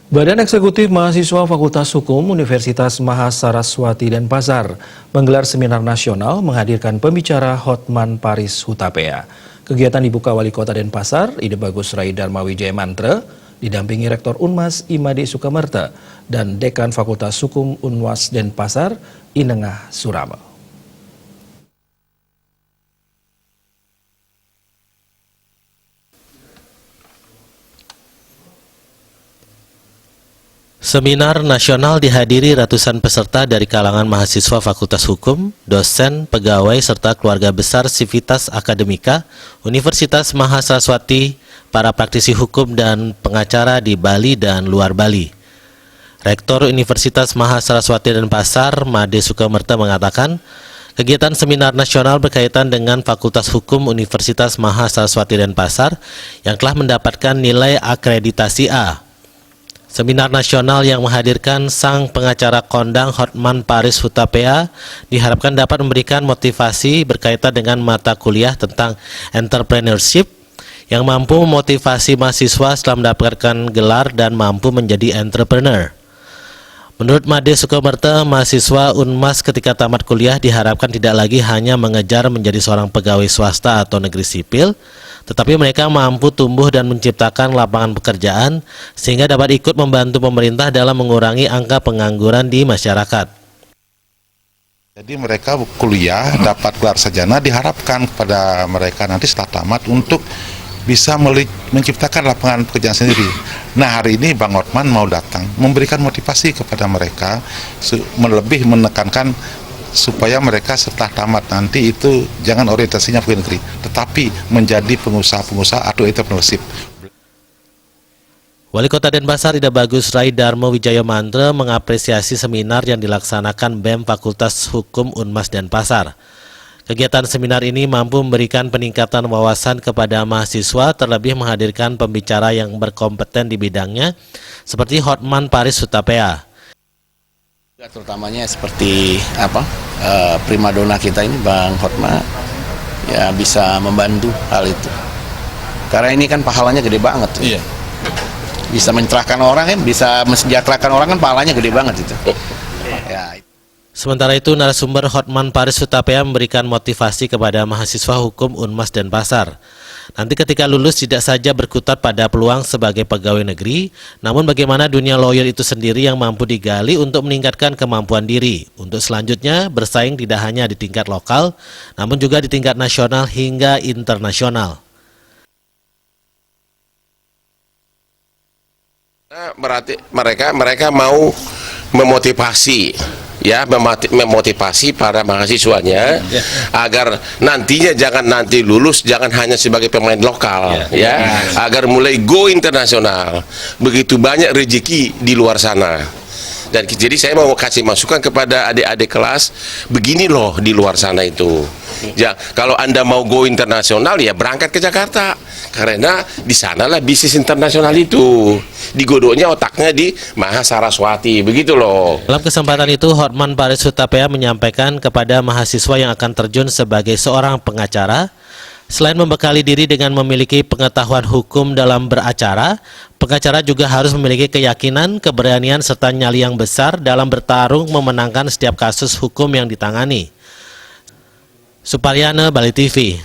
Badan Eksekutif Mahasiswa Fakultas Hukum Universitas Mahasaraswati Denpasar menggelar seminar nasional menghadirkan pembicara Hotman Paris Hutapea. Kegiatan dibuka Wali Kota Denpasar, Ide Bagus Rai Dharma Wijaya Mantra, didampingi Rektor Unmas Imade Sukamerta dan Dekan Fakultas Hukum Unwas Denpasar, Inengah Surama. Seminar nasional dihadiri ratusan peserta dari kalangan mahasiswa Fakultas Hukum, dosen, pegawai, serta keluarga besar Civitas Akademika, Universitas Mahasaraswati, para praktisi hukum dan pengacara di Bali dan luar Bali. Rektor Universitas Mahasaraswati Denpasar, Made Sukamerta mengatakan, kegiatan seminar nasional berkaitan dengan Fakultas Hukum Universitas Mahasaraswati Denpasar yang telah mendapatkan nilai akreditasi A. Seminar nasional yang menghadirkan sang pengacara kondang Hotman Paris Hutapea diharapkan dapat memberikan motivasi berkaitan dengan mata kuliah tentang entrepreneurship yang mampu memotivasi mahasiswa setelah mendapatkan gelar dan mampu menjadi entrepreneur. Menurut Made Sukamerta, mahasiswa Unmas ketika tamat kuliah diharapkan tidak lagi hanya mengejar menjadi seorang pegawai swasta atau negeri sipil, tetapi mereka mampu tumbuh dan menciptakan lapangan pekerjaan sehingga dapat ikut membantu pemerintah dalam mengurangi angka pengangguran di masyarakat. Jadi mereka kuliah dapat gelar sarjana, diharapkan kepada mereka nanti setelah tamat untuk bisa menciptakan lapangan pekerjaan sendiri. Nah, hari ini Bang Hotman mau datang memberikan motivasi kepada mereka, lebih menekankan supaya mereka setelah tamat nanti itu jangan orientasinya pegawai negeri, tetapi menjadi pengusaha-pengusaha atau entrepreneurship. Wali Kota Denpasar Ide Bagus Rai Dharma Wijaya Mantra mengapresiasi seminar yang dilaksanakan BEM Fakultas Hukum Unmas Denpasar. Kegiatan seminar ini mampu memberikan peningkatan wawasan kepada mahasiswa, terlebih menghadirkan pembicara yang berkompeten di bidangnya seperti Hotman Paris Hutapea. Terutamanya seperti primadona kita ini Bang Hotman ya bisa membantu hal itu. Karena ini kan pahalanya gede banget. Iya. Bisa mencerahkan orang kan, bisa mensejahterakan orang kan pahalanya gede banget itu. Ya. Sementara itu, narasumber Hotman Paris Hutapea memberikan motivasi kepada mahasiswa hukum Unmas Denpasar. Nanti ketika lulus tidak saja berkutat pada peluang sebagai pegawai negeri, namun bagaimana dunia lawyer itu sendiri yang mampu digali untuk meningkatkan kemampuan diri. Untuk selanjutnya bersaing tidak hanya di tingkat lokal, namun juga di tingkat nasional hingga internasional. Berarti mereka mau memotivasi para mahasiswanya agar nantinya nanti lulus jangan hanya sebagai pemain lokal agar mulai go internasional. Begitu banyak rezeki di luar sana. Dan jadi saya mau kasih masukan kepada adik-adik kelas, begini loh di luar sana itu. Ya, kalau Anda mau go internasional ya berangkat ke Jakarta. Karena di sanalah bisnis internasional itu. Digodoknya otaknya di Mahasaraswati, begitu loh. Dalam kesempatan itu, Hotman Paris Hutapea menyampaikan kepada mahasiswa yang akan terjun sebagai seorang pengacara, selain membekali diri dengan memiliki pengetahuan hukum dalam beracara, pengacara juga harus memiliki keyakinan, keberanian, serta nyali yang besar dalam bertarung memenangkan setiap kasus hukum yang ditangani. Suparyana, Bali TV.